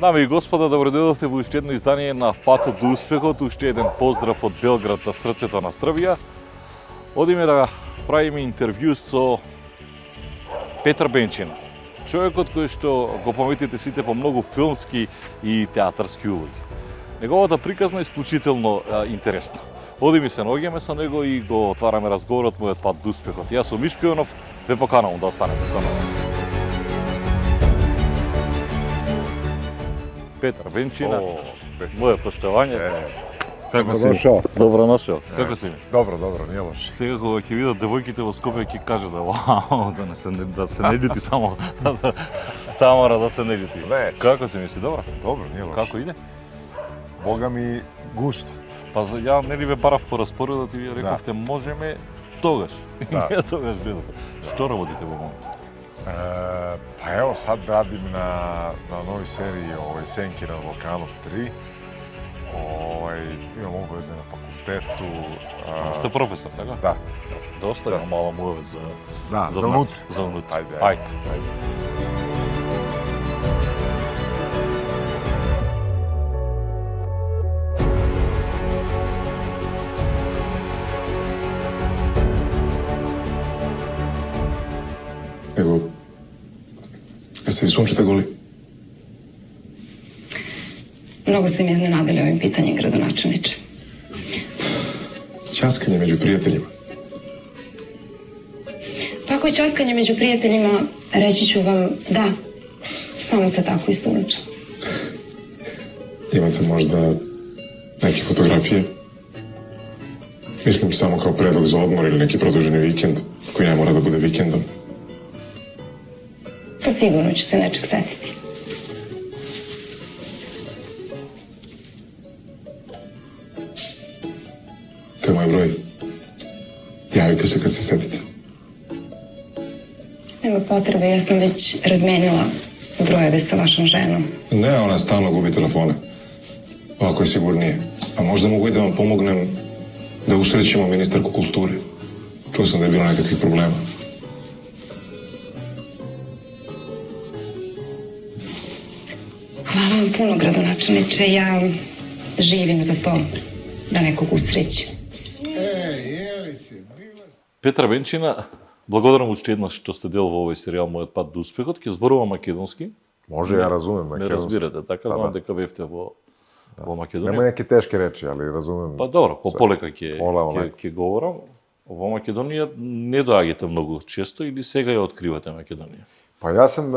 Дами и господа, добродојдовте во уште едно издание на Патот до успехот, уште еден поздрав од Белград на срцето на Србија. Одиме да правиме интервју со Петар Бенчина, човекот кој што го паметите сите по многу филмски и театарски улоги. Неговата приказна е исклучително интересна. Одиме се наоѓаме со него и го отвараме разговорот мојот пат до успехот. Јас сум Мишко Јонов, ве поканувам да останете со нас. Петар Бенчина, моје поштовање. Како си? Добро дошол. Како си? Добро, не лошо. Сега кога ќе видат девојките во Скопје ќе кажат да се не љути само Тамара да се не љути. Како си мисли? Добро? Добро, не лошо. Како иде? Бога ми густо. Па ја нели ве барав по распоредот и ви рековте можеме тогаш. Не тогаш гледате. Што работите во моментот? Па ево сад радим на нови серии Сенки на Балканот 3. Имам обавезе на факултету. Сте професор, така? Да. Доста ја мала му обавез за внутре. За внутре. Ајде. Evo, jeste vi sunčete goli? Mnogo ste mi iznenadili ovim pitanjem, gradonačelniče. Ćaskanje među prijateljima. Pa ako je ćaskanje među prijateljima, reći ću vam da, samo se tako i sunča. Imate možda neke fotografije? Mislim samo kao predlog za odmor ili neki produženi vikend, koji ne mora da bude vikendom. Pa sigurno ću se nečeg setiti. To je moj broj. Javite se kad se setite. Nema potrebe, ja sam već razmenila brojeve sa vašom ženom. Ne, ona stalno gubi telefone. Ovako je sigurnije. A možda mogu i da vam pomognem da usrećemo ministarku kulture. Čuo sam da je bilo nekakvih problema. Hvala vam puno, gradonačelniče. Ja živim za to da nekog usrećim. Петар Бенчина, благодарам уште еднаш што сте дел во овој серијал Мојот пат до успехот. Ќе зборувам македонски. Може, ја разумем Ме македонски. разбирате, така? Знам дека бевте во Македонија. Нема неки тешки речи, али разумем. Па добро, полека Полека. ќе говорам. Во Македонија не доаѓате многу често или сега ја откривате Македонија? Па јас сам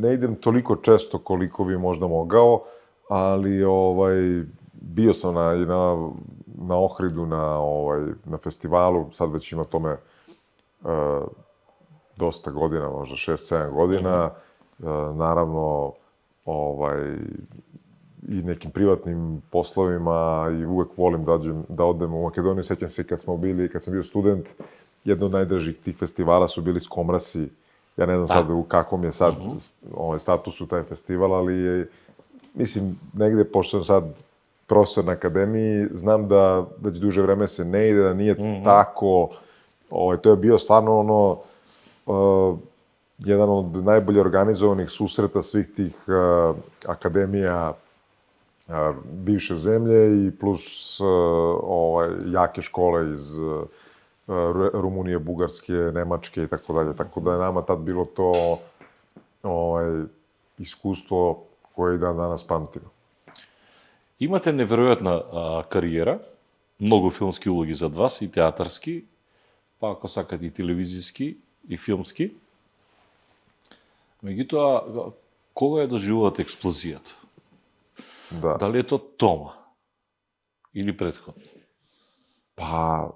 не идем толико често колико би можда могao, ali bio sam na Ohridu, na festivalu, sad već ima tome dosta godina, možda 6-7 godina. Naravno, i nekim privatnim poslovima i uvek volim da odem u Makedoniju. Sjećam se kad smo bili, kad sam bio student, jedno od najdražih tih festivala su bili Skomrasi. Ja ne znam sad u kakvom je sad statusu taj festival, ali mislim, negde, pošto sam sad profesor na akademiji, znam da već duže vreme se ne ide, da nije tako. To je bio stvarno jedan od najbolje organizovanih susreta svih tih akademija bivše zemlje i plus jake škole iz Rumunije, Bugarske, Nemačke i tako dalje. Tako da je nama tad bilo to iskustvo koje i dan danas pamtimo. Имате неверојатна кариера, многу филмски улоги зад вас, и театарски, па ако сакате и телевизиски, и филмски. Меѓутоа, кога ја доживувате експлозијата? Да. Дали е то Тома? Или претходно? Pa,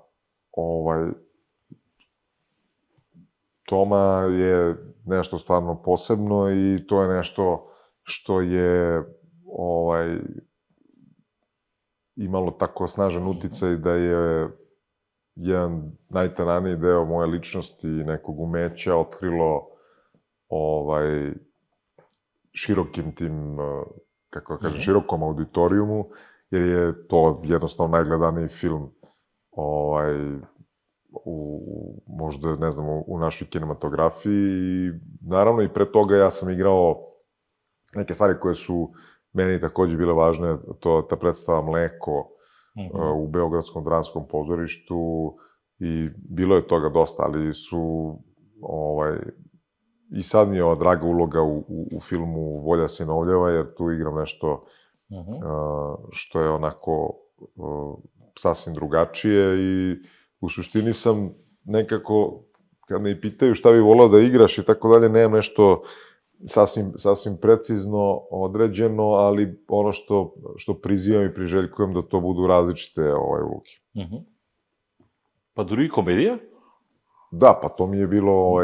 Toma je nešto stvarno posebno i to je nešto što je imalo tako snažan uticaj da je jedan najtananiji deo moje ličnosti i nekog umeća otkrilo širokim tim, kako da kažem, širokom auditorijumu, jer je to jednostavno najgledaniji film možda, ne znam, u našoj kinematografiji. I naravno i pre toga ja sam igrao neke stvari koje su meni takođe bile važne, ta predstava Mleko u Beogradskom dramskom pozorištu i bilo je toga dosta, ali su i sad mi je ova draga uloga u filmu Volja sinovljeva, jer tu igram nešto što je onako sasvim drugačije i u suštini sam nekako, kad me i pitaju šta bi volao da igraš i tako dalje, nemam nešto sasvim precizno određeno, ali ono što prizivam i priželjkujem da to budu različite uloge. Pa drugi komedija? Da, pa to mi je bilo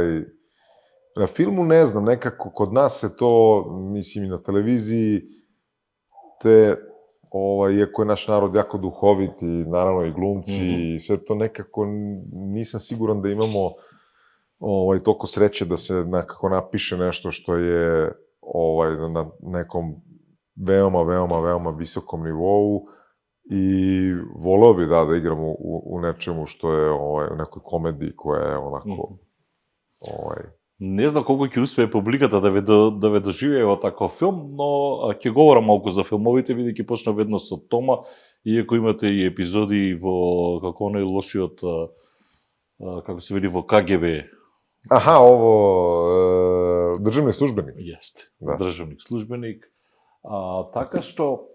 na filmu ne znam, nekako kod nas se to, mislim i na televiziji, iako je naš narod jako duhovit i naravno i glumci i sve to nekako nisam siguran da imamo toliko sreće da se nekako napiše nešto što je na nekom veoma visokom nivou i voleo bi da igram u nečemu što je u nekoj komediji koja je onako Не знам колку ќе успее публиката да ве доживее во таков филм, но ќе говорам малку за филмовите, бидејќи почна ведно со Тома, иако имате и епизоди во како оној лошиот, како се вели, во КГБ. Аха, ово државни службеник. Јесте, Да. државник службеник. Така што,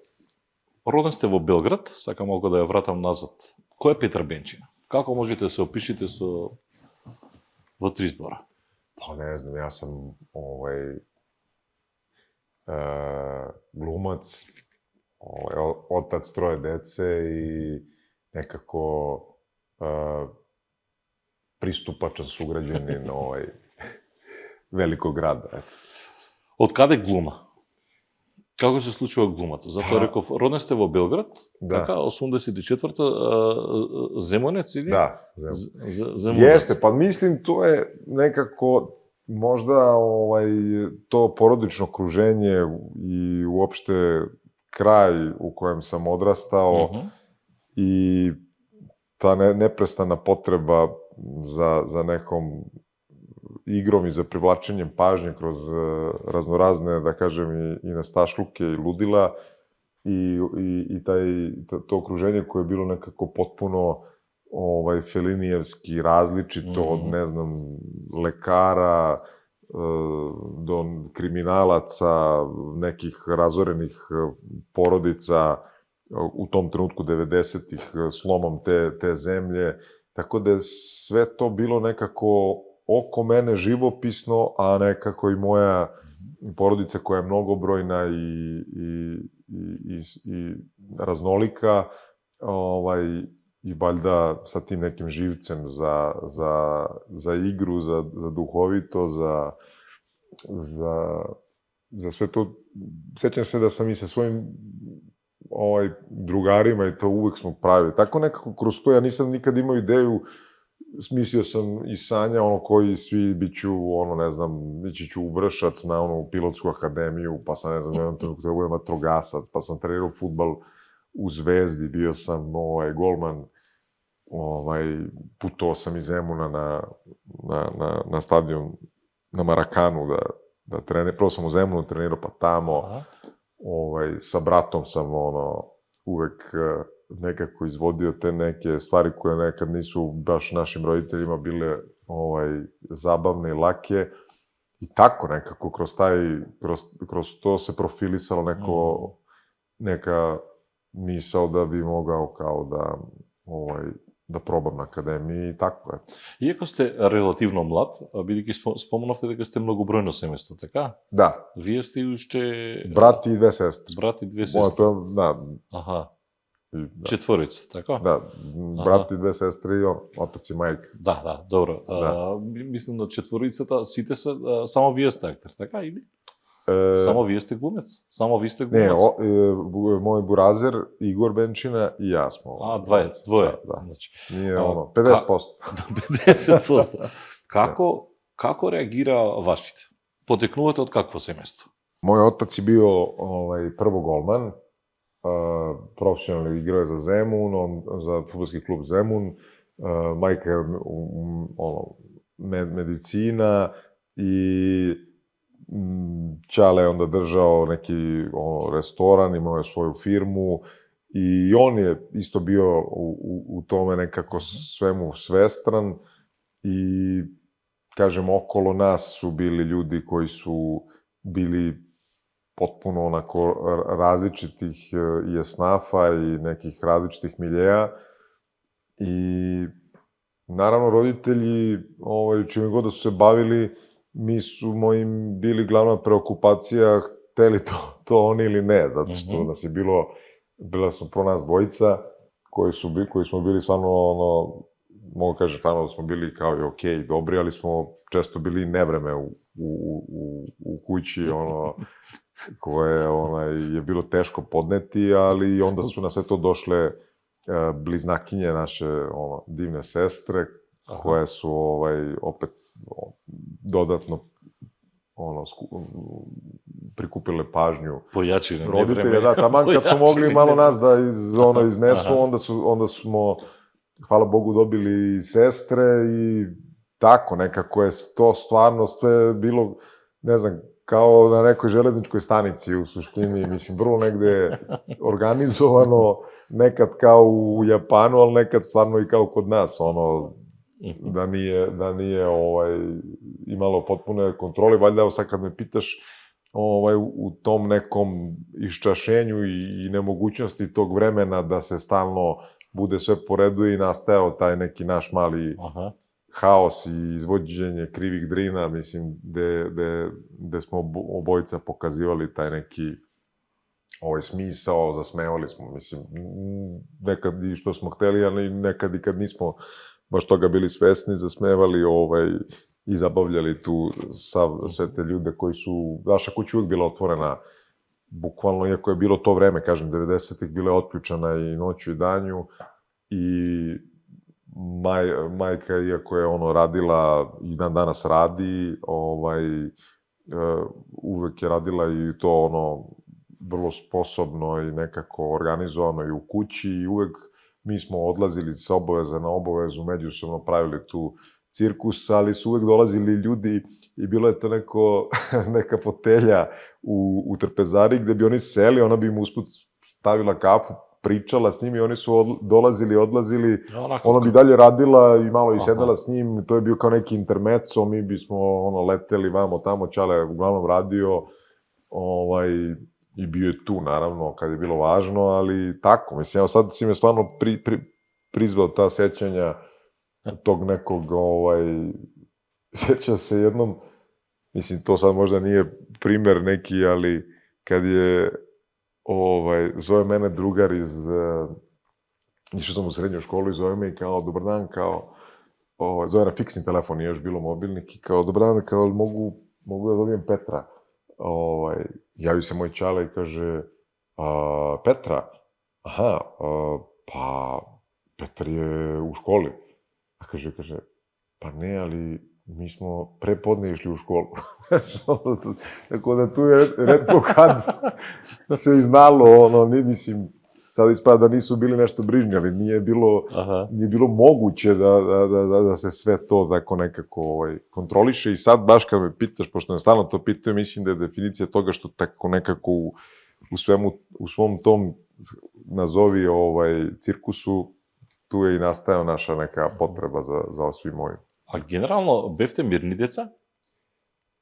роден сте во Белград, сакам малку да ја вратам назад. Кој е Петар Бенчина? Како можете да се опишите во 3 збора? Pa ne znam, ja sam glumac, otac 3 dece i nekako pristupačan sugrađanin velikog grada. Од каде глума? Како се случува глумата? Затоа реков, роден сте во Белград, Да. така, 84-та, Земунец или? Da, Zemunac. jeste, pa mislim to je nekako možda to porodično okruženje i uopšte kraj u kojem sam odrastao i ta neprestana potreba za nekom igrom i za privlačenjem pažnje kroz raznorazne, da kažem, i nestašluke i ludila i to okruženje koje je bilo nekako potpuno felinijevski različito od, ne znam, lekara do kriminalaca, nekih razorenih porodica u tom trenutku 90-ih slomom te zemlje. Tako da je sve to bilo nekako oko mene živopisno, a nekako i moja porodica koja je mnogobrojna i raznolika, i valjda sa tim nekim živcem za igru, za duhovito, za sve to. Sećam se da sam i sa svojim drugarima i to uvek smo pravili. Tako nekako kroz to ja nisam nikad imao ideju, smislio sam i sanja koji svi biću, ne znam, ići ću u Vršac na pilotsku akademiju, pa sam, ne znam, jednom trenutku da budem vatrogasac, pa sam trenirao fudbal u Zvezdi, bio sam golman, putovao sam iz Zemuna na stadion na Marakanu da treniram. Prvo sam u Zemunu trenirao, pa tamo. Sa bratom sam uvek nekako izvodio te neke stvari koje nekad nisu baš našim roditeljima bile zabavne i lake. I tako nekako kroz to se profilisalo neka misao da bi mogao kao da probam na akademiji i tako. Иако сте релативно млад, бидејќи спомнавте дека сте многобројно семејство, така? Да. Вие сте уште... Брат и 2 сестри. Брат и 2 сестри. Да. Аха. Четворица, така? Да, брат и 2 сестри, отец и мајка. Да, добро. Мислам на четворицата, сите се, само вие сте актер, така или? Само вие сте глумец? Само ви сте глумец? Не, мој буразер, Игор Бенчина и јас смо. Двоје. Да. Значи, ние 50%. 50%. Како реагира вашите? Потекнувате од какво семејство? Мој отац е био прво голман, професионални играч за Земун, за фудбалски клуб Земун, мајка медицина и Ćale je onda držao neki restoran, imao je svoju firmu i on je isto bio u tome nekako svemu svestran i, kažem, okolo nas su bili ljudi koji su bili potpuno onako različitih i esnafa i nekih različitih miljeja i naravno roditelji, čime god da su se bavili, mi smo im bili glavna preokupacija, hteli to oni ili ne, zato što nas je bila smo pro nas dvojica, koji smo bili stvarno, mogu kažem, stvarno da smo bili kao i okej, dobri, ali smo često bili nevreme u kući, koje je bilo teško podneti, ali onda su na sve to došle bliznakinje naše divne sestre, koje su opet dodatno prikupile pažnju roditelja. Da, taman kad su mogli malo nas da iznesu, onda smo, hvala Bogu, dobili i sestre i tako, nekako je to stvarno sve bilo, ne znam, kao na nekoj železničkoj stanici u suštini, mislim, vrlo negde organizovano, nekad kao u Japanu, ali nekad stvarno i kao kod nas, da nije imalo potpune kontrole. Valjda, evo sad kad me pitaš, u tom nekom iščašenju i nemogućnosti tog vremena da se stalno bude sve po redu i nastajao taj neki naš mali haos i izvođenje krivih drina, mislim, gde smo obojica pokazivali taj neki smisao, zasmevali smo, mislim, nekad i što smo hteli, ali nekad i kad nismo baš toga bili svesni, zasmevali i zabavljali tu sve te ljude koji su, naša kuća uvijek bila otvorena, bukvalno, iako je bilo to vreme, kažem, 90-ih, bila je otključana i noću i danju i majka, iako je radila i dan danas radi, uvek je radila i to vrlo sposobno i nekako organizovano i u kući i uvek mi smo odlazili sa obaveza na obavezu, međusobno pravili tu cirkus, ali su uvek dolazili ljudi i bilo je to neka fotelja u trpezari gde bi oni seli, ona bi im usput stavila kafu, pričala s njim i oni su dolazili, odlazili, ona bi dalje radila i malo i sedela s njim, to je bio kao neki intermezzo, mi bismo leteli vamo tamo, Ćale je uglavnom radio i bio je tu, naravno, kad je bilo važno, ali tako, mislim, evo sad si me stvarno prizvao ta sećanja tog nekog, sjeća se jednom, mislim, to sad možda nije primer neki, ali kad je zove mene drugar išao sam u srednju školu i zove me i kao, dobar dan, kao, zove na fiksni telefon, nije još bilo mobilnik, i kao, dobar dan, kao, mogu da dobijem Petra? Javi se moj Ćale i kaže, Petra? Aha, pa, Petar je u školi. A kaže, pa ne, ali mi smo prepodne išli u školu. Tako da tu je retko kad se i znalo, mislim, sada ispada da nisu bili nešto brižni, ali nije bilo moguće da se sve to tako nekako kontroliše i sad baš kad me pitaš, pošto me stalno to pitaju, mislim da je definicija toga što tako nekako u svom tom nazovi cirkusu, tu je i nastajao naša neka potreba za svim ovim. A generalno, bevte mirni deca?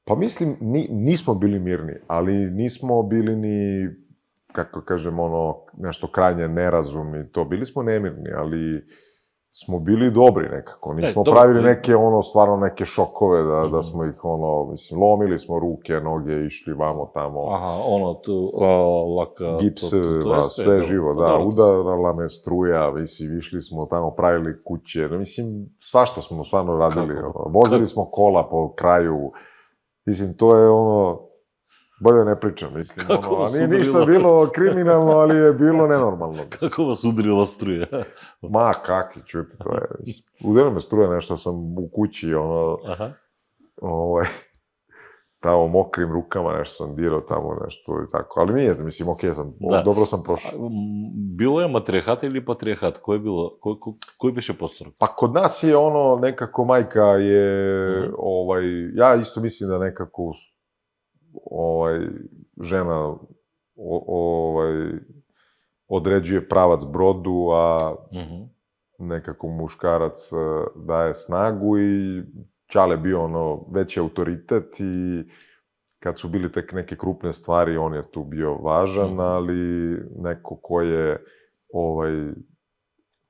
Pa mislim, nismo bili mirni, ali nismo bili ni, kako kažem, nešto krajnje nerazum i to. Bili smo nemirni, ali smo bili dobri nekako. Nismo pravili neke, stvarno neke šokove, da smo ih, mislim, lomili smo ruke, noge, išli vamo tamo. Aha, tu, laka... Gips, sve živo, da. Udarala me struja, mislim, išli smo tamo, pravili kuće. Mislim, svašta smo stvarno radili. Vozili smo kola po kraju. Mislim, to je bolje ne pričam, mislim, nije ništa bilo kriminalno, ali je bilo nenormalno. Kako vas udarila struja? Ma, kaki, čuti, to je, udarila me struja, nešto sam u kući, tamo mokrim rukama, nešto sam dirao tamo, nešto i tako, ali nije, mislim, okej sam, dobro sam prošao. Bilo je matrijarhat ili patrijarhat? Koji biše postupak? Pa kod nas je nekako majka je, ja isto mislim da nekako žena određuje pravac brodu, a nekako muškarac daje snagu i Ćale bio veći autoritet i kad su bili tek neke krupne stvari, on je tu bio važan, ali neko ko je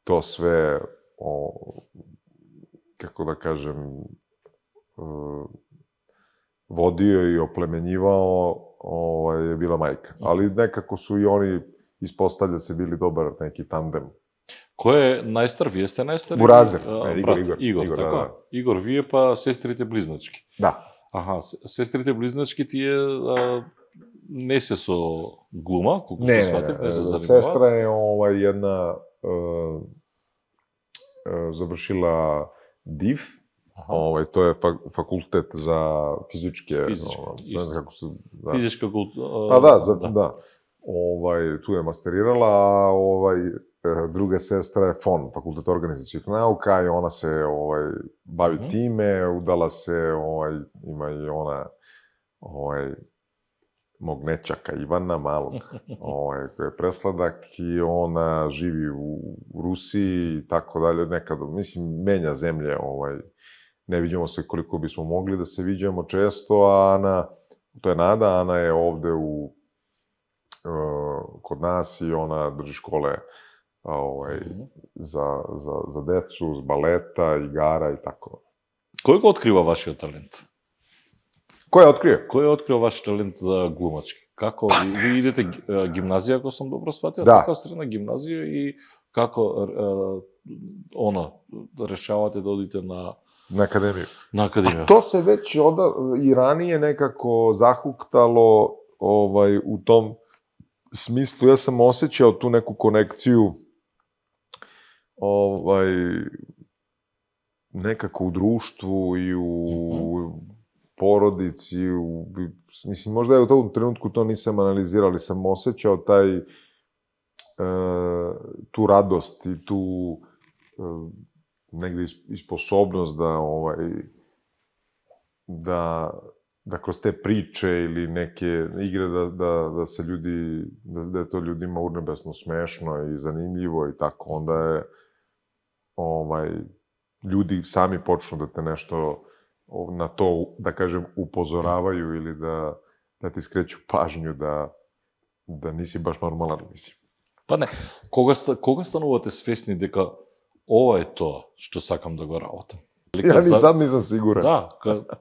to sve, kako da kažem, vodio i oplemenjivao, je bila majka. Ali nekako su i oni, ispostavlja se, bili dobar neki tandem. Ko je najstar? Vие ste najstariji? Буразер. Игор, така. Да. Игор, вие па сестрите близначки. Да. Аха, сестрите близначки тие не се со глума, колку се сватив, не се занимаваат. Сестра je jedna završila DIF, to je fakultet za fizičke... Ne znam kako se... Fizička kultura... Pa da. Tu je masterirala, a druga sestra je FON, fakultet organizacijih nauka, i ona se bavi time, udala se, ima i ona mog nećaka Ivana, malog, koji je presladak, i ona živi u Rusiji i tako dalje, nekad, mislim, menja zemlje, ne viđamo se koliko bismo mogli da se viđamo često, a Ana, to je Nada, Ana je ovde kod nas i ona drži škole za decu, z baleta, igara i tako. Кој го открива вашиот талент? Кој ја открие? Кој ја открива вашиот талент глумачки? Како ви идете гимназија, ако сум добро сватил, Да. така средна гимназија, и како решавате да одите на академiju. академија? To se već i ranije nekako zahuktalo u tom smislu. Ja sam osjećao tu neku konekciju nekako u društvu i u porodici. Mislim, možda je u tom trenutku to nisam analizirao, ali sam osjećao tu radost i tu negde i sposobnost da kroz te priče ili neke igre da se ljudi, da je to ljudima urnebesno smešno i zanimljivo i tako, onda je ljudi sami počnu da te nešto na to, da kažem, upozoravaju ili da ti skreću pažnju da nisi baš normalan, mislim. Па не, кога станувате свесни дека ова е тоа што сакам да го работам? Ja ni sad nisam siguran.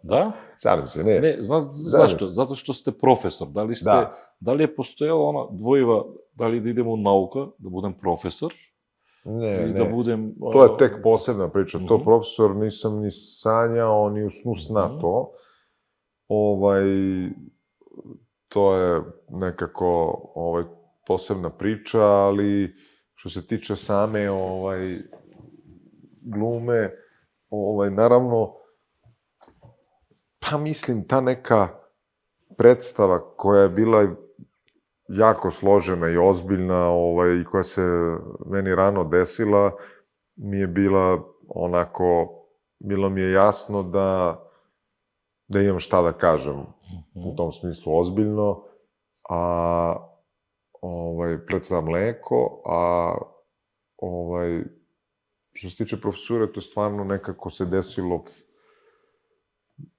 Да? Šalim se, ne. Не, зашто? Затоа што сте професор. Дали е постојала она двојва, дали да идем у наука, да будем професор? Ne, или да будем... To je tek posebna priča. To profesor nisam ni sanjao, ni u snu sna to. To je nekako posebna priča, ali što se tiče same glume, naravno, pa mislim, ta neka predstava koja je bila jako složena i ozbiljna i koja se meni rano desila, mi je bila onako, bilo mi je jasno da imam šta da kažem u tom smislu ozbiljno, a predstava Mleko, a što se tiče profesure, to stvarno nekako se desilo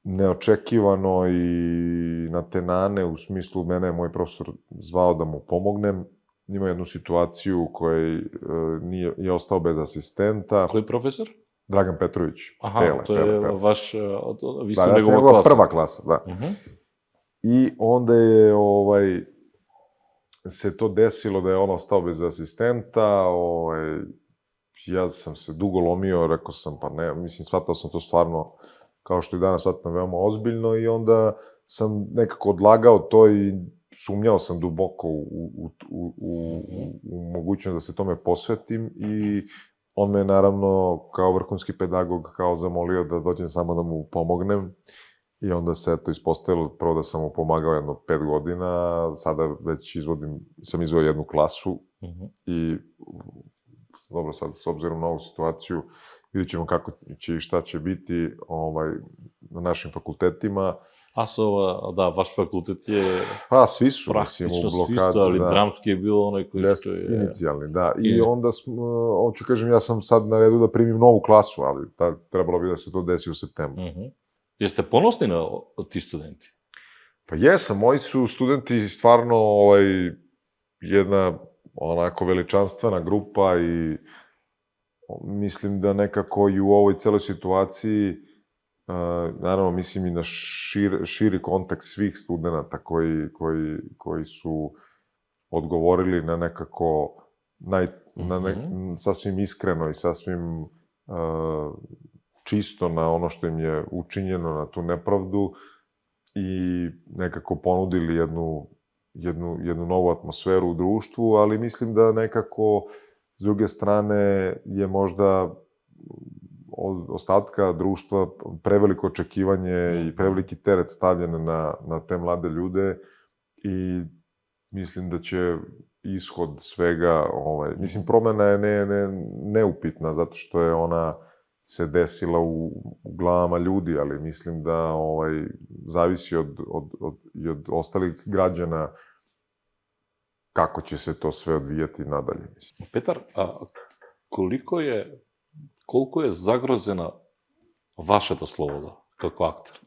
neočekivano i na tenane, u smislu mene je moj profesor zvao da mu pomognem. Ima jednu situaciju u kojoj je ostao bez asistenta. Кој професор? Dragan Petrović. Аха, тоа е ваш... Ви сте Да, јас негова класа. прва класа, да. I onda je se to desilo da je on ostao bez asistenta, ja sam se dugo lomio, rekao sam, pa ne, mislim, shvatao sam to stvarno, kao što i danas shvatam, veoma ozbiljno, i onda sam nekako odlagao to i sumnjao sam duboko u mogućnost da se tome posvetim, i on me, naravno, kao vrhunski pedagog, kao zamolio da dođem samo da mu pomognem, i onda se to ispostavilo, prvo da sam mu pomagao jedno 5 godina, sada već sam izveo jednu klasu, i dobro, sad, s obzirom na ovu situaciju, vidjet ćemo kako će i šta će biti na našim fakultetima. А со ваш факултет е Pa, svi su, mislim, практично u сви blokadi, исто, али da. драмски е било оној кој Jest што е... inicijalni, da. I- I onda smo, hoću kažem, ja sam sad na redu da primim novu klasu, ali trebalo bi da se to desi u septembru. Мгм. Јесте поносни на ти студенти? Pa jesam, moji su studenti stvarno jedna onako veličanstvena grupa i mislim da nekako i u ovoj celoj situaciji, naravno mislim i na širi kontekst svih studenta koji su odgovorili na nekako sasvim iskreno i sasvim čisto na ono što im je učinjeno, na tu nepravdu i nekako ponudili jednu novu atmosferu u društvu, ali mislim da nekako s druge strane je možda od ostatka društva preveliko očekivanje i preveliki teret stavljen na te mlade ljude i mislim da će ishod svega, mislim, promena je neupitna, zato što je ona se desila u glavama ljudi, ali mislim da zavisi od ostalih građana kako će se to sve odvijati nadalje, mislim. Петар, колку е загрозена вашата слобода како актер?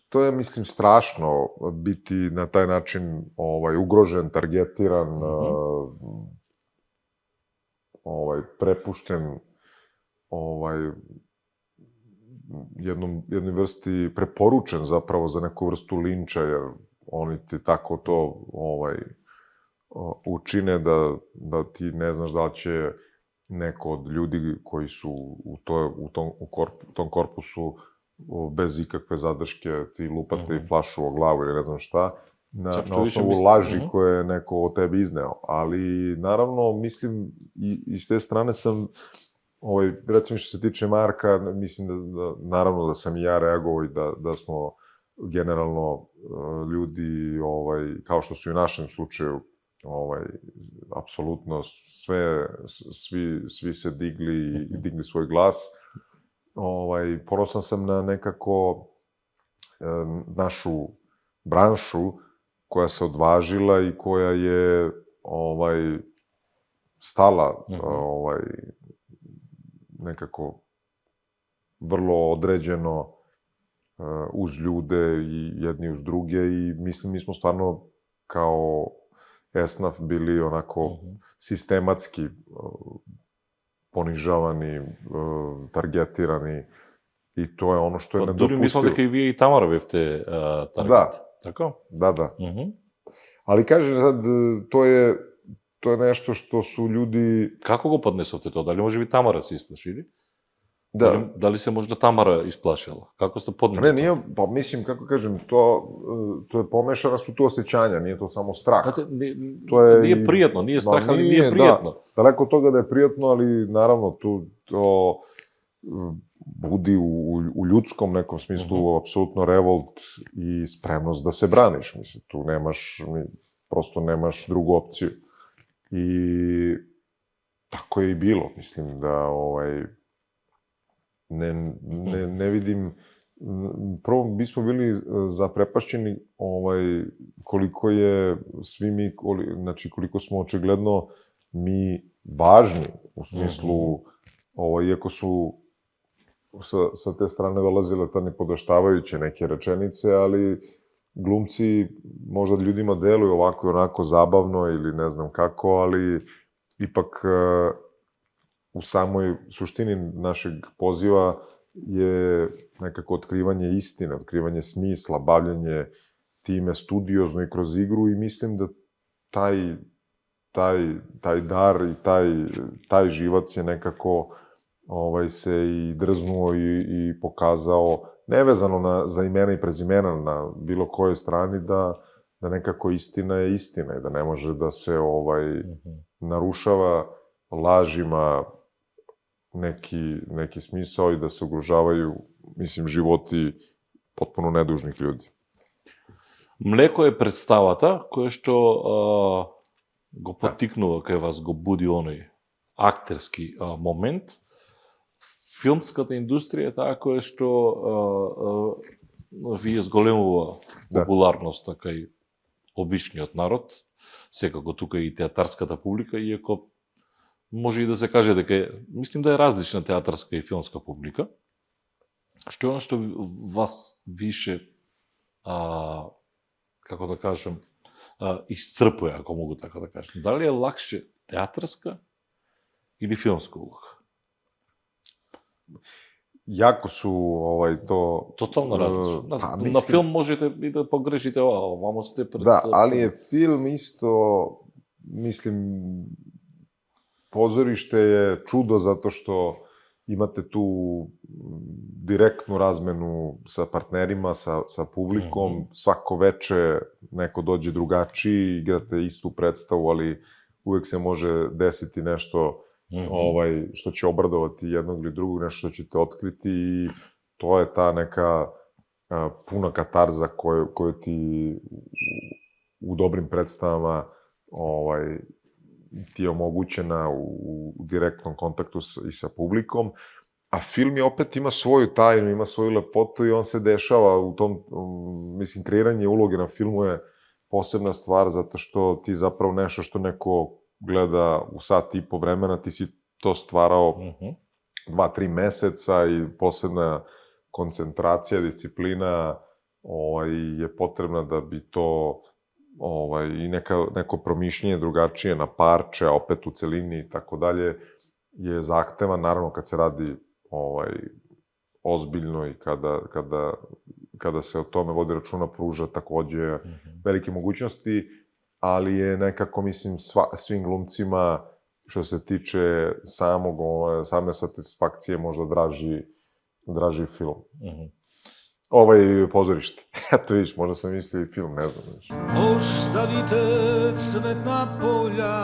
To je, mislim, strašno biti na taj način ugrožen, targetiran, prepušten jednoj vrsti, preporučen zapravo za neku vrstu linča, jer oni ti tako to učine da ti ne znaš da li će neko od ljudi koji su u tom korpusu bez ikakve zadrške ti lupate i flašu o glavu ili ne znam šta, na osnovu laži koje je neko o tebi izneo. Ali, naravno, mislim, i s te strane sam, recimo što se tiče Marka, mislim da naravno da sam i ja reagovao i da smo generalno ljudi, kao što su i u našem slučaju, apsolutno svi se digli i digli svoj glas. Ponosan sam na nekako našu branšu koja se odvažila i koja je stala nekako vrlo određeno uz ljude i jedni uz druge i mislim mi smo stvarno kao esnaf bili onako sistematski ponižavani, targetirani i to je ono što je nedopustivo. Дури мислам дека и вие и Тамара бевте таргет. Така? Da. Ali kažem sad, to je nešto što su ljudi... Како го поднесовте тоа? Дали може би Тамара се исплашили? Da. Дали се можда Тамара исплашила? Како сте поднесли? Ne, nije, pa mislim, kako kažem, to je pomešana su tu osjećanja, nije to samo strah. Znate, To je nije prijetno, nije strah, ali nije da. prijetno. Daleko od toga da je prijatno, ali naravno to budi u ljudskom nekom smislu apsolutno revolt i spremnost da se braniš. Mislim, tu prosto nemaš drugu opciju. I tako je i bilo. Mislim da ne vidim... Prvo, mi smo bili zaprepašćeni koliko je svi mi, znači koliko smo očigledno mi važni u smislu, iako su sa te strane dolazile ta nepodaštavajuće neke rečenice, ali glumci možda ljudima deluju ovako i onako zabavno ili ne znam kako, ali ipak u samoj suštini našeg poziva je nekako otkrivanje istine, otkrivanje smisla, bavljanje time studiozno i kroz igru i mislim da taj dar i taj živac je nekako se i drznuo i pokazao, nevezano za imena i prezimena na bilo kojoj strani, da nekako istina je istina i da ne može da se narušava lažima neki smisao i da se ugrožavaju, mislim, životi potpuno nedužnih ljudi. Млеко е представата која што го потикнува кај вас, го буди оној актерски момент. Филмската индустрија е таа која што вие зголемува Да. популарност кај обичниот народ, секако тука и театарската публика, иако може и да се каже дека мислим да е различна театарска и филмска публика. Што е оно што вас више, како да кажем, исцрпува, ако могу така да кажем? Дали е лакше театарска или филмска улога? Јако су Тотално различно. па, На филм можете и да погрешите овамо сте пред... Да, али е филм исто, мислим, позориште е чудо затоа што имате ту директну размену са партнерима, са публиком, свако вече неко доđe другачи, играте исту представу, али увек се може десити нешто што ќе обрадовати едnog или другog, нешто што ќе те открити и тоа е таа нека пуна катарза која ти у добрим представама ти е омогуćена u direktnom kontaktu i sa publikom, a film je opet ima svoju tajnu, ima svoju lepotu i on se dešava u tom, mislim, kreiranje uloge na filmu je posebna stvar, zato što ti zapravo nešto što neko gleda u sat i po vremena, ti si to stvarao 2-3 meseca i posebna koncentracija, disciplina je potrebna da bi to i neko promišljenje drugačije na parče, a opet u celini i tako dalje, je zahtevan, naravno kad se radi ozbiljno i kada se o tome vodi računa, pruža takođe velike mogućnosti, ali je nekako, mislim, svim glumcima, što se tiče same satisfakcije, možda draži film. Pozorište. Eto vidiš, možda sam mislio i film, ne znam. Ostavite cvetna polja,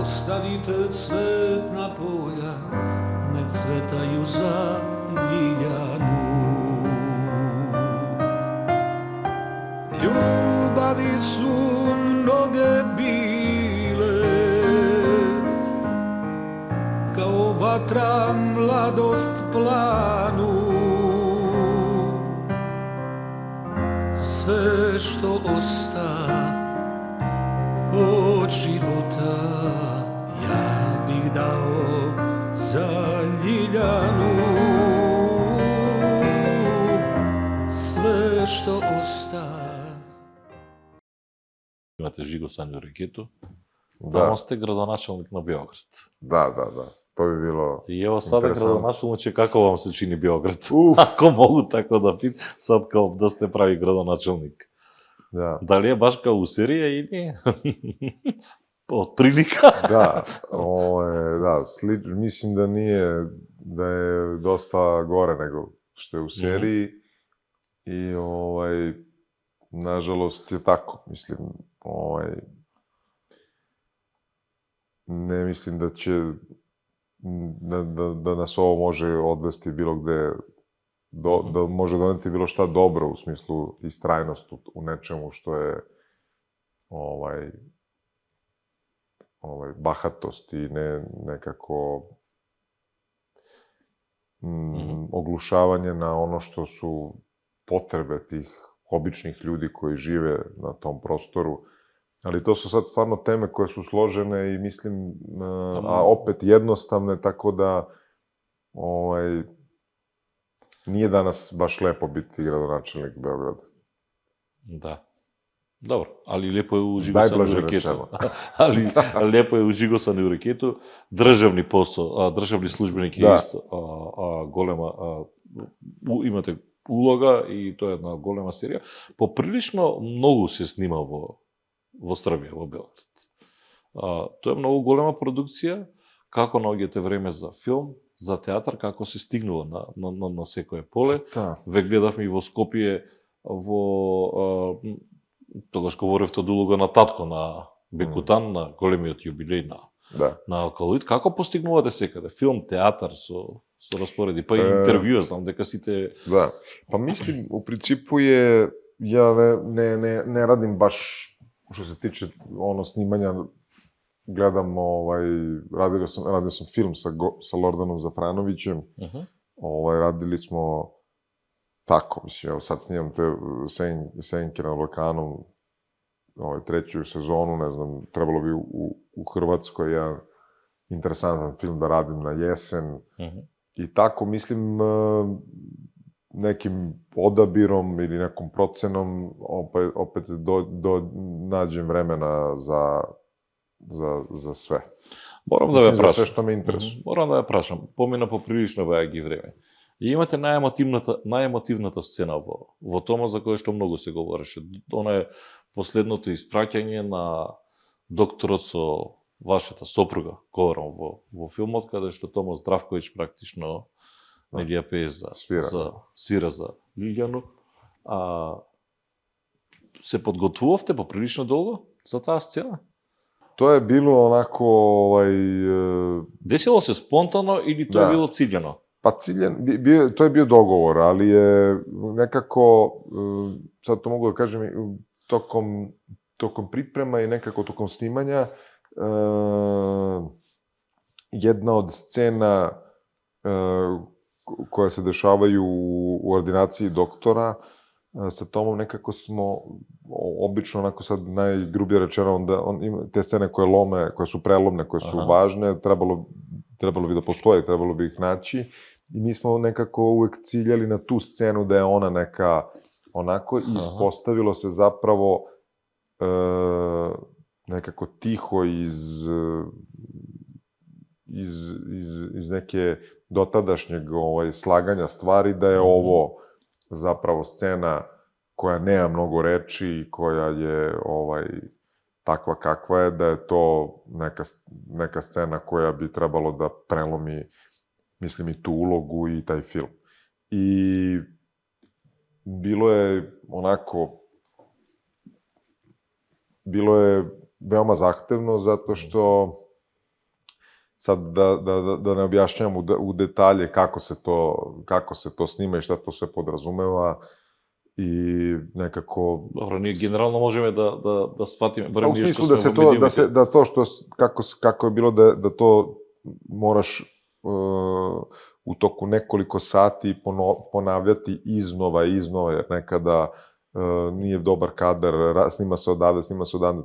ostavite cvetna polja, nek cvetaju za Ljiljanu. Ljubavi su mnoge bile, kao vatra mladost planu. Sve što osta od života ja bih dao za Ljiljanu. Sve što osta. Имате Жиго Санјо Рекету, Da, тамо сте градоначалник на Beograd. da. To bi bilo... И ево саде интересантно. градоначалниче, како вам се чини Beograd? Ако могу тако да пит, сад као да сте прави градоначалник. Da, Дали е баш као у серија или од прилика? da, mislim da nije, da je dosta gore nego što je u seriji i nažalost je tako, mislim, ne mislim da će da nas ovo može odvesti bilo gde, da može doneti bilo šta dobro u smislu istrajnost u nečemu što je bahatost i nekako oglušavanje na ono što su potrebe tih običnih ljudi koji žive na tom prostoru. Ali to su sad stvarno teme koje su složene i mislim, a opet jednostavne, tako da nije danas baš lepo biti gradonačelnik Beograda. Да. Добро, али лепо е у Жиго Најблаже Санјо Рекету. речено. Али лепо е у Жиго Санјо Рекету, државни посол, државни службеник е исто голема, имате улога и тоа е една голема серија. Поприлично многу се снима во Србија, во Белград. Тоа е многу голема продукција, како наоѓате време за филм, за театар, како се стигнува на секое поле. Да. Ве гледавме и во Скопје, тогаш говоревте од улога на татко на Бекутан, на големиот јубилеј на Алкалоид. Како постигнувате секаде? Филм, театар со распореди, па и интервјуа, знам дека сите... Da, pa mislim, u principu je, ja ne radim baš, što se tiče snimanja, gledam, radio sam film sa Lordanom Zafranovićem, radili smo tako, mislim, evo sad snimam te Senke na Balkanu, treću sezonu, ne znam, trebalo bi u Hrvatskoj jedan interesantan film da radim na jesen. I tako, mislim, nekim odabirom ili nekom procenom opet nađem vremena za sve. Морам да ве Mislim, za прашам. sve što me interesuje. Морам да ве прашам. Помина поприлично веќе време. И имате најемотивната сцена во тома за кое што многу се говореше. Она е последното испраќање на докторот со вашата сопруга, говорам во филмот, каде што Тома Здравковиќ практично нели ја пее свира за Лилјану. Се подготвувавте поприлично долго за таа сцена? To je bilo onako, Десило се спонтано или тоа Да. е било циљано? pa ciljen, to je bio dogovor, ali je nekako, sad to mogu da kažem, tokom priprema i nekako tokom snimanja, jedna od scena koje se dešavaju u ordinaciji doktora, sa Tomom nekako smo, obično onako sad najgrubije rečeno, on ima te scene koje lome, koje su prelomne, koje su važne, trebalo bi da postoje, trebalo bi ih naći. I mi smo nekako uvek ciljali na tu scenu da je ona neka onako, i ispostavilo se zapravo nekako tiho iz neke dotadašnjeg slaganja stvari, da je ovo zapravo scena koja nema mnogo reči, koja je takva kakva je, da je to neka scena koja bi trebalo da prelomi, mislim, i tu ulogu i taj film. I bilo je veoma zahtevno, zato što sad da ne objašnjam u detalje kako se to snima i šta to sve podrazumeva, i nekako... Добро, ние генерално можеме да сватиме, барем U ние што smislu сме во медиумите. da to što, kako je bilo da to moraš u toku nekoliko sati ponavljati iznova, jer nekada nije dobar kadar, snima se odavde,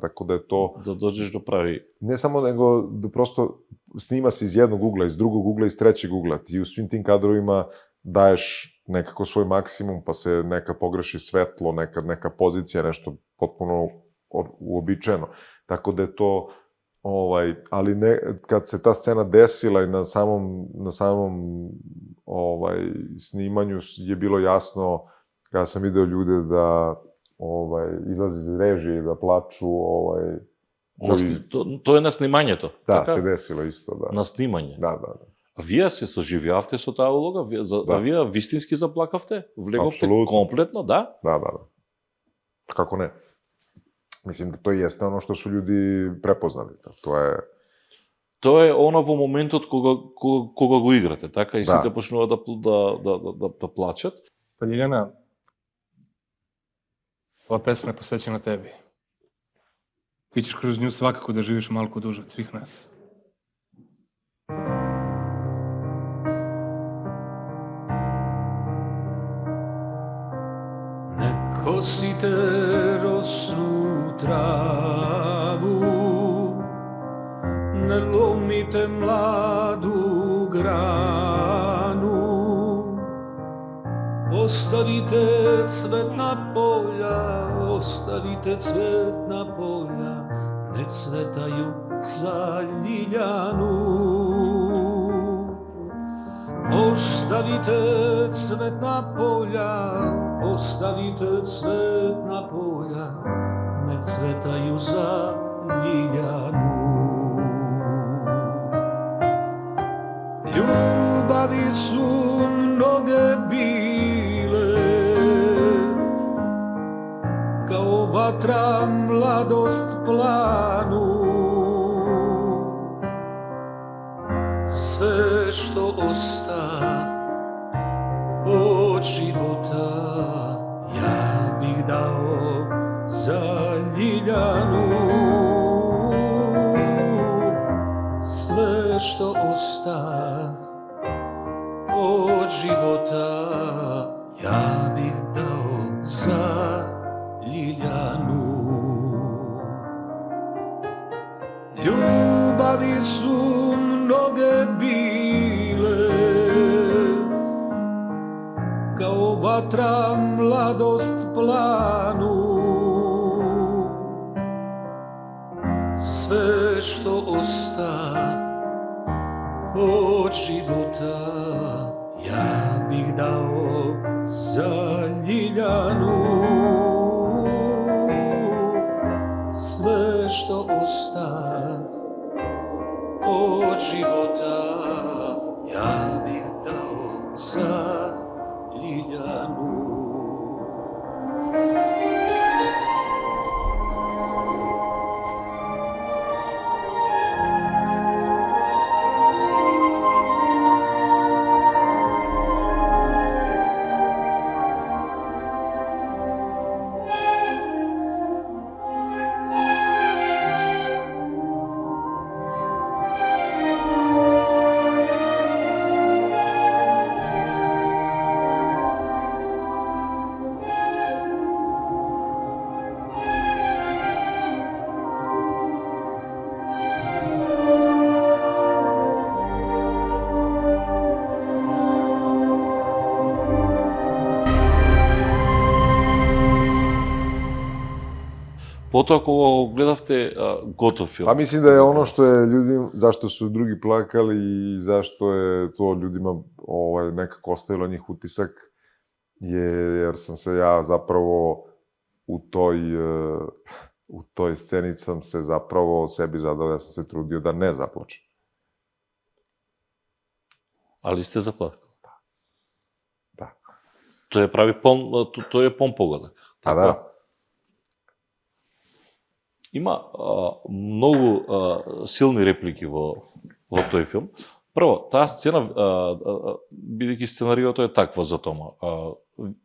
tako da je to... Да доđеш до прави... Ne samo nego da prosto snima se iz jednog ugla, iz drugog ugla, iz trećeg ugla. Ti u svim tim kadrovima daješ nekako svoj maksimum, pa se nekad pogreši svetlo, nekad neka pozicija, nešto potpuno uobičajeno. Tako da je to... ali kad se ta scena desila i na samom snimanju je bilo jasno, kada sam video ljude da izlazi iz režije i da plaču, Тоа е на снимањето. da, така? se desilo isto, da. На снимање. Da. А вие се соживјавте со таа улога? Вие вистински заплакавте? Влеговте Апсолутно. комплетно, да? Da. Kako ne? Mislim da to jeste ono što su ljudi prepoznali. To je... Тоа е она во моментот кога го играте, така? И Да. сите почнуваат да плачат. Pa Ljiljana, ova pesma je posvećena tebi. Ti ćeš kroz nju svakako da živiš malko duže od svih nas. Ne kosite rosnu travu, ne lomite mladu granu, ostavite cvetna polja, ne cvetaju za Ljiljanu. Ostavite cvetna polja, ne cvetaju za Ljiljanu. Ljubavi su mnoge bile, kao vatra mladost planu. Sve što osta od života ja bih dao za Ljiljanu. Sve što osta od života ja bih kad su mnoge bile, kao vatra mladost planu. Sve što osta od života ja bih dao za Ljiljanu. Sve što osta od života ja bih dao za Ljiljanu. Потоа, кога го гледавте, готов филм. Pa mislim da je ono što je ljudima, zašto su drugi plakali i zašto je to ljudima nekako ostavilo njih utisak, jer sam se ja zapravo u toj sceni sam se zapravo sebi zadao, ja sam se trudio da ne zaplačem. Ali сте заплакали. Da. Тој е пон погодак. Pa da. Има многу силни реплики во тој филм. Прво, таа сцена, бидејќи сценариото е такво за Тома,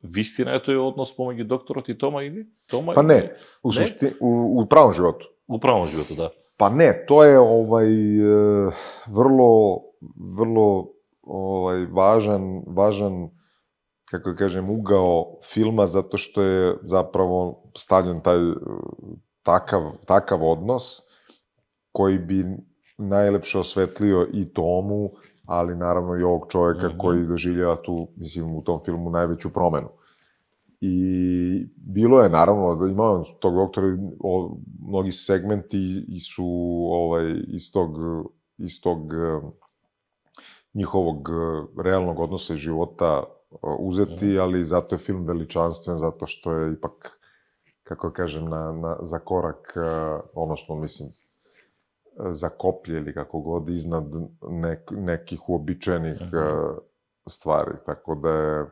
вистина е тој однос помеѓу докторот и Тома или? Тома Pa ne, u pravom životu. У правом животу, да. Pa ne, to je vrlo važan, kako kažem, ugao filma, zato što je zapravo stavljen taj takav odnos koji bi najlepše osvetlio i Tomu, ali naravno i ovog čoveka koji doživljava tu, mislim, u tom filmu najveću promenu. I bilo je, naravno, da imao tog doktora, mnogi segmenti su iz tog njihovog realnog odnosa i života uzeti, ali zato je film veličanstven, zato što je ipak, kako kažem, za korak, odnosno, mislim, za koplje ili kako god, iznad nekih uobičajenih stvari. Tako da je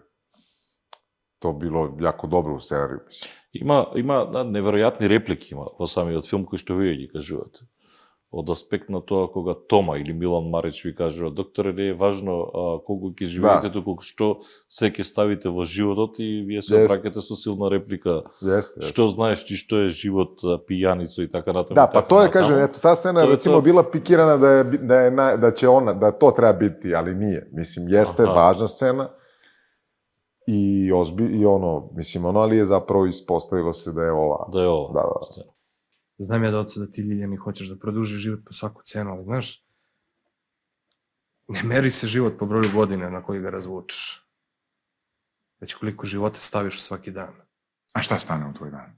to bilo jako dobro u scenariju, mislim. Има неверојатни реплики има во самиот филм кои што вие ги кажувате. Од аспект на тоа кога Тома или Милан Марич ви кажува: докторе, не е важно колку ќе живеете, туку што се ќе ставите во животот, и вие се обраќате со силна реплика. Што знаеш ти што е живот, пијаница и така натаму. Da, pa to je, kažem, eto, ta scena je recimo bila pikirana da to treba biti, ali nije. Mislim, jeste važna scena i mislim, ali je zapravo ispostavilo se da je ova. Da je ova. Da. Znam ja, Doce, da ti, Ljiljani, hoćeš da produžiš život po svaku cenu, ali, znaš, ne meri se život po broju godine na koji ga razvučeš, već koliko života staviš u svaki dan. A šta stane u tvoj dan?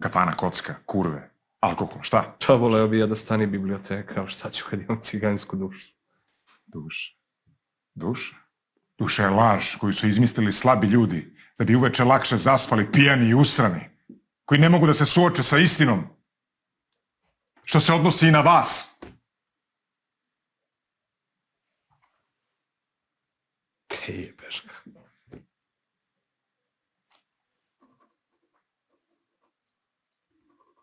Kafana, kocka, kurve, alkohol, šta? Pa voleo bi ja da stane biblioteka, ali šta ću kad imam cigansku dušu? Duša? Duša je laž koju su izmislili slabi ljudi, da bi uveče lakše zaspali pijani i usrani, koji ne mogu da se suoče sa istinom, što se odnosi i na vas. Te jebeš ga.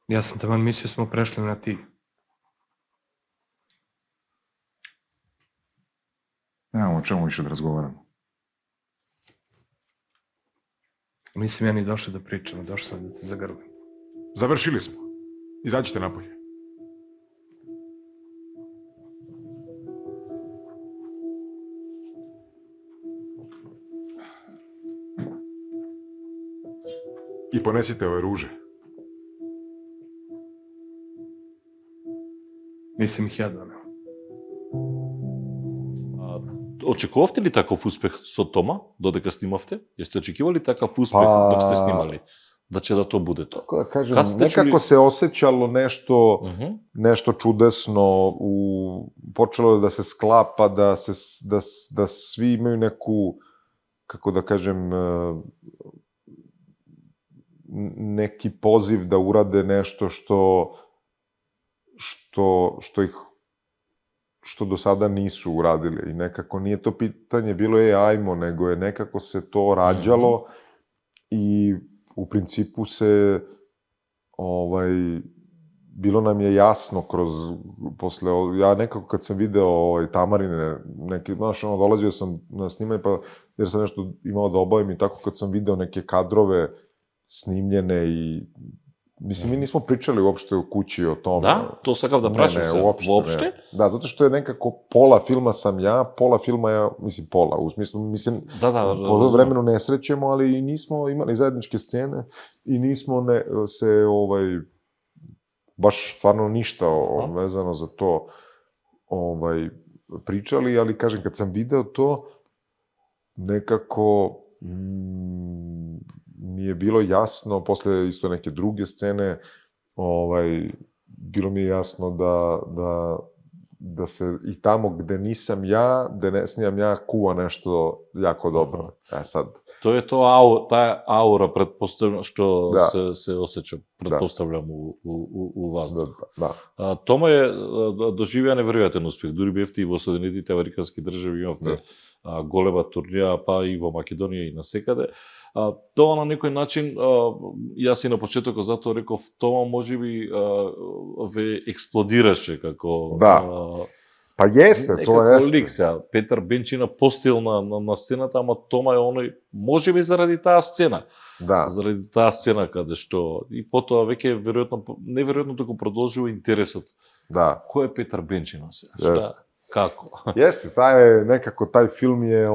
Ja sam taman mislio smo prešli na ti. Nemamo o čemu više da razgovaramo. Nisam ja ni došao da pričam, došao sam da te zagrlim. Završili smo. Izađite napolje. I ponesite ove ruže. Nisam ih ja doneo. Очекувавте ли таков успех со Тома, додека снимавте? Јесте очекивали такав успех Па- док сте снимали? Да će da to bude to? Kako da kažem, Kad ste nekako čuli- se osjećalo nešto, Mhm. nešto čudesno, počelo je da se sklapa, da svi imaju neku, kako da kažem, neki poziv da urade nešto što do sada nisu uradili. I nekako nije to pitanje bilo ajmo, nego je nekako se to rađalo i u principu se bilo nam je jasno ja nekako kad sam video Tamarine, neki, znaš, dolazio sam na snimanje, pa, jer sam nešto imao da obavim i tako kad sam video neke kadrove snimljene i, mislim, mi nismo pričali uopšte u kući o tome. Да, то сакав да прашам се. Uopšte ne. Da, zato što je nekako pola filma sam ja, pola filma ja, mislim, pola, u smislu, mislim, Да, да, po tom vremenu ne srećemo, ali i nismo imali zajedničke scene i nismo se, baš stvarno ništa vezano za to pričali, ali kažem, kad sam video to, nekako mi je bilo jasno, posle isto neke druge scene, bilo mi je jasno da se i tamo gde nisam ja, gde ne snimam ja, kuva nešto jako dobro. Sad... To je to таа аура, предпоставljam, што се осеќа, предпоставljam у вас. Да. Тома е доживеа неверојатен успех. Дури бевте и во Соединетите американски држави, имавте голема турнија, па и во Македонија и насекаде. Тоа на некој начин, јас и на почетокот затоа реков, Тома можеби ве експлодираше како... Да. Па јесте, тоа јесте. Лик сега, Петар Бенчина постил на сцената, ама Тома е оној, можеби заради таа сцена. Да. Заради таа сцена каде што и потоа веќе неверојатно да го продолжува интересот. Да. Кој е Петар Бенчина сега? Шта? Како? Јесте, тај филм е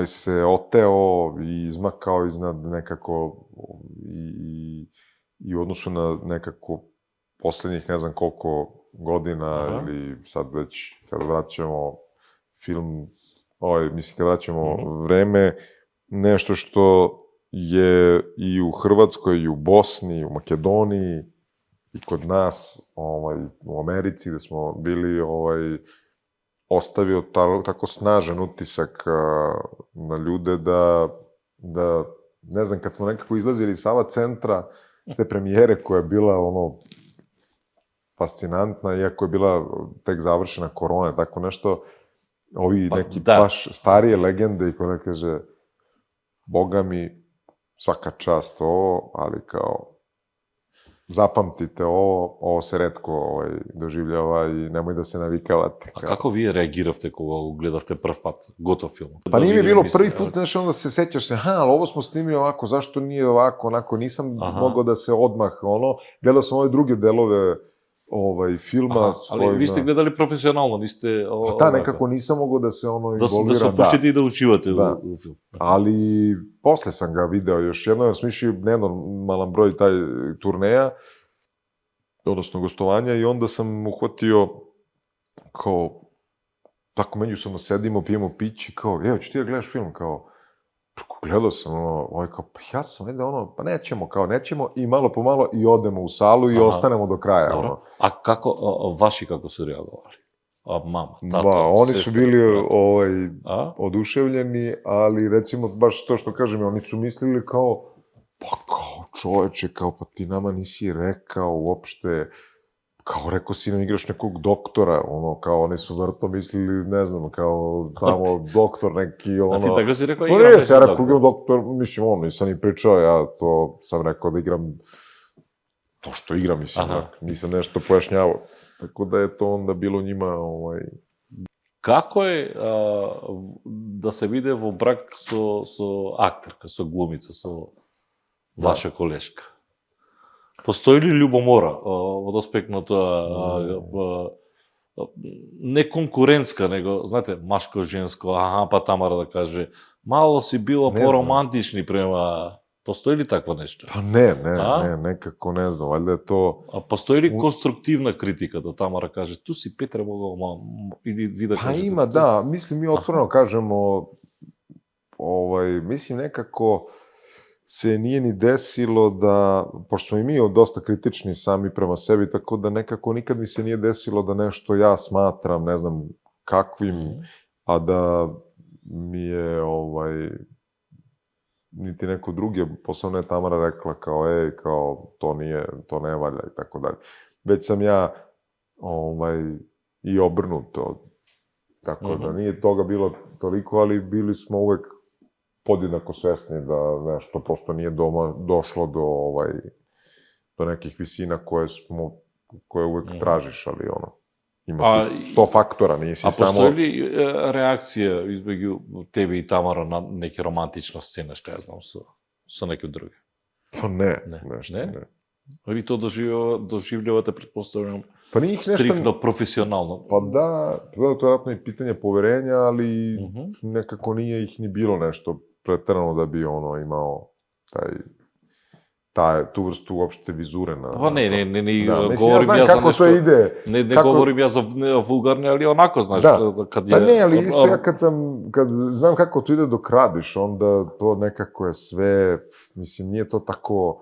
се отео и измакао изнад некако и односу на некако последних не знам колко година или sad već kad vraćamo film, mislim kad vraćamo vreme, nešto što je i u Hrvatskoj, i u Bosni, i u Makedoniji, i kod nas, u Americi gde smo bili, ostavio tako snažan utisak na ljude da, ne znam, kad smo nekako izlazili iz Sava centra, s te premijere koja je bila fascinantna, iako je bila tek završena korona, tako nešto, ovi neki baš starije legende i koja kaže, Boga mi, svaka čast ovo, ali kao, zapamtite ovo se retko doživljava i nemoj da se navikavate. A kako vi reagiravte kога го гледавте прв пат, готов филм? Pa nije mi bilo prvi put, znaš, onda se sećaš se, ali ovo smo snimili ovako, zašto nije ovako, onako, nisam mogao da se odmah, gledao sam ove druge delove filma. Ali vi ste гледали професионално, ви сте... Da, nekako nisam mogao da se involviram. Да се опуштите и да учивате у филм. Ali posle sam ga video još jedno, jer smo išli nenormalan broj taj turneja, odnosno gostovanja, i onda sam uhvatio kao, tako međusobno sedimo, pijemo piće, kao, ću ti da gledaš film, kao, gledao sam, kao, pa ja sam, pa nećemo, i malo po malo i odemo u salu i ostanemo do kraja, A kako, vaši kako su reagovali? Mama, tato, oni su bili oduševljeni, ali recimo, baš to što kažem, oni su mislili kao, pa kao čoveče, kao pa ti nama nisi rekao uopšte, kao rekao si nam igraš nekog doktora, kao oni su vrto mislili, ne znam, kao tamo doktor neki, A ti tako si rekao igram nekog doktora? Ja rekao igram doktor, mislim, nisam ni pričao, ja to sam rekao da igram to što igram, mislim, nisam nešto pojašnjavao. Tako da je to onda bilo njima... Како е да се биде во брак со актерка, со глумица, со ваша колешка? Постои ли љубомора во доспект на тоа, не конкурентска, него, знаете, машко-женско, па Тамара да каже, мало си била поромантични према Postoji li takva nešto? Pa ne, A? nekako ne znam, valjda je to... A postoji li konstruktivna kritika da Tamara kaže tu si Petar mogao ili vi da Pa kažete? ima, da, mislim, mi otvoreno kažemo, mislim, nekako se nije ni desilo da, pošto smo i mi dosta kritični sami prema sebi, tako da nekako nikad mi se nije desilo da nešto ja smatram, ne znam, kakvim, a da mi je, niti neko drugi, posebno je Tamara rekla kao, kao, to ne valja i tako dalje. Već sam ja, i obrnuto, tako da nije toga bilo toliko, ali bili smo uvek podjednako svesni da nešto prosto nije došlo do nekih visina koje uvek tražiš, ali ima 100 faktora, nisi samo... A postoji li reakcija između tebe i Tamara na neke romantične scene, što ja znam, sa nekim drugim? Pa ne, nešto ne. Vi to doživljavate, pretpostavljam, pa nije ih nešto... striktno profesionalno? Pa da, to je vjerojatno i pitanje poverenja, ali nekako nije ih ni bilo nešto preterano da bi imao tu vrstu uopšte vizure na... Pa ne, mislim, ja znam kako to ide. Ne govorim ja za vulgarne, ali onako, znaš, kad je... Pa ne, ali isto ja kad znam kako to ide dok radiš, onda to nekako je sve, mislim, nije to tako...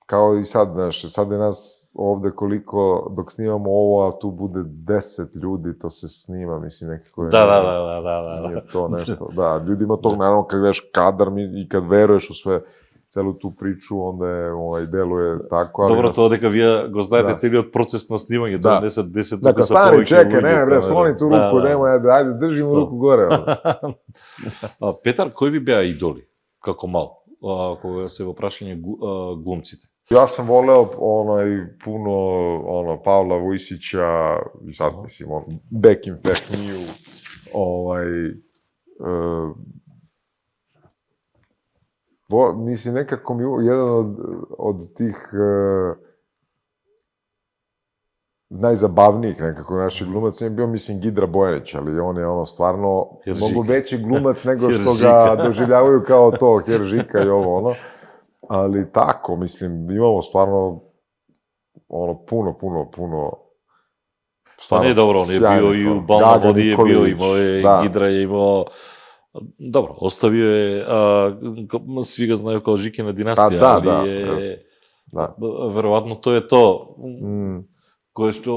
Kao i sad, znaš, sad je nas ovde koliko, dok snimamo ovo, a tu bude 10 ljudi, to se snima, mislim, nekako je... Da. Nije to nešto, da, ljudima tog, naravno, kad gledaš kadar i kad veruješ u sve, celu tu priču, onda je, deluje tako, ali... Dobro, to odeka vi go znate celiот proces na snimanje, da 10 Dakle, stani, čekaj, ne, skloni tu ruku, nemoj, ajde, držimo ruku gore. Petar, koji bi bea idoli, kako malo, ako se во прашање glumcите? Ja sam voleo puno Pavla Vujsića, i sad mislim, Back in Fact New, mislim, nekako mi jedan od tih najzabavnijih nekako naših glumaca je bio, mislim, Gidra Bojanić, ali on je stvarno mnogo veći glumac nego što ga doživljavaju kao to, Heržika i ovo, ali tako, mislim, imamo stvarno puno Pa ne, dobro, on je bio i u Balna vodi je bio, imao je, Gidra je imao, dobro, ostavio je, svi ga znaju kao Žikina dinastija, ali je, verovatno to je to, koje što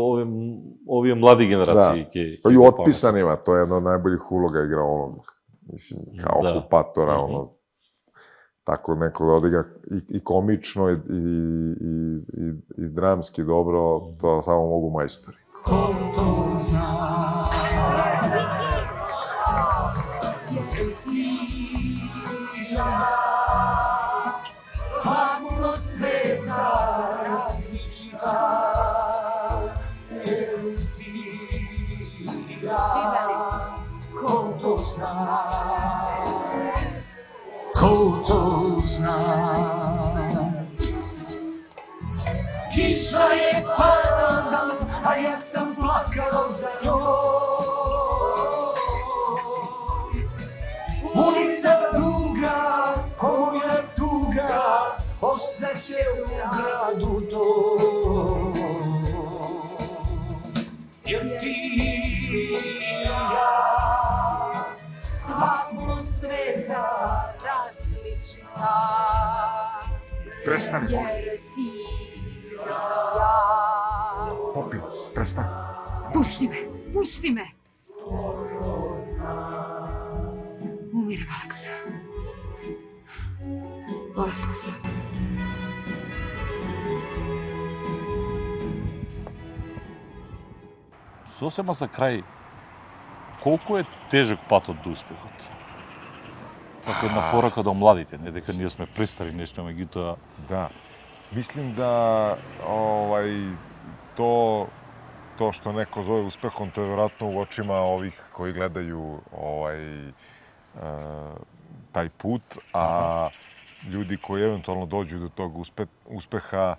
ove mladi generaciji... Pa i u Otpisanima, to je jedna od najboljih uloga igra mislim, kao okupatora, tako neko da odigra i komično i dramski dobro, to samo mogu majstori. Ko to zna? Jer ti ja, pa smo sveta različita, jer ti ja, ko to zna? Ko to zna? Kiša je padala, a ja sam plakao za njoj. Ulica duga, moja tuga, ostaće u gradu to. Jer ti i ja, pa smo sveta različita. Prestani, molim. Jer ti i ja. Popilac, prestani. Pusti me. Umirem, Aleksa. Bolesna sam. Сосема за крај, колку е тежок патот до успехот? Како една порака до младите, не дека ние сме престари нешто, меѓутоа... Да. Мислим да to što neko zove uspehom, to je vjerojatno u očima ovih koji gledaju taj put, a ljudi koji eventualno dođu do tog uspeha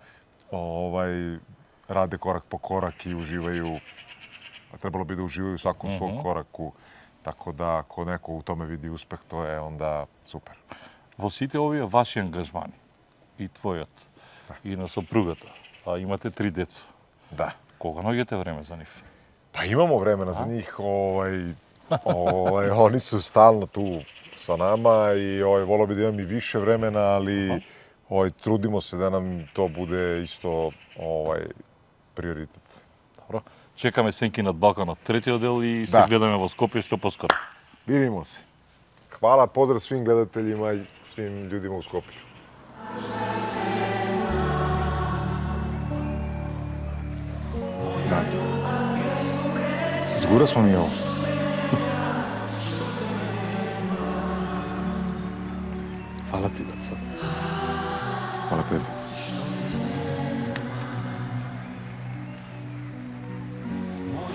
rade korak po korak i uživaju, a trebalo bi da uživaju u svakom svom koraku, tako da ako neko u tome vidi uspeh, to je onda super. Во сите овие ваши ангажмани, и твојот, и на сопругата, а имате 3 деца. Да. Кога наоѓате време за нив? Pa imamo vremena za njih, oni su stalno tu sa nama i volio bi da imam i više vremena, ali trudimo se da nam to bude isto prioritet. Добро. Чекаме Сенки над Балканот третиот дел и се Да. гледаме во Скопје што поскоро. Vidimo se. Hvala, pozdrav svim gledateljima i svim ljudima u Skoplju. Da. Zgura smo mi ovo. Hvala ti, Daco. Hvala tebi.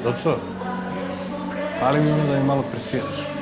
Daco, fali mi ono da mi malo presjedaš.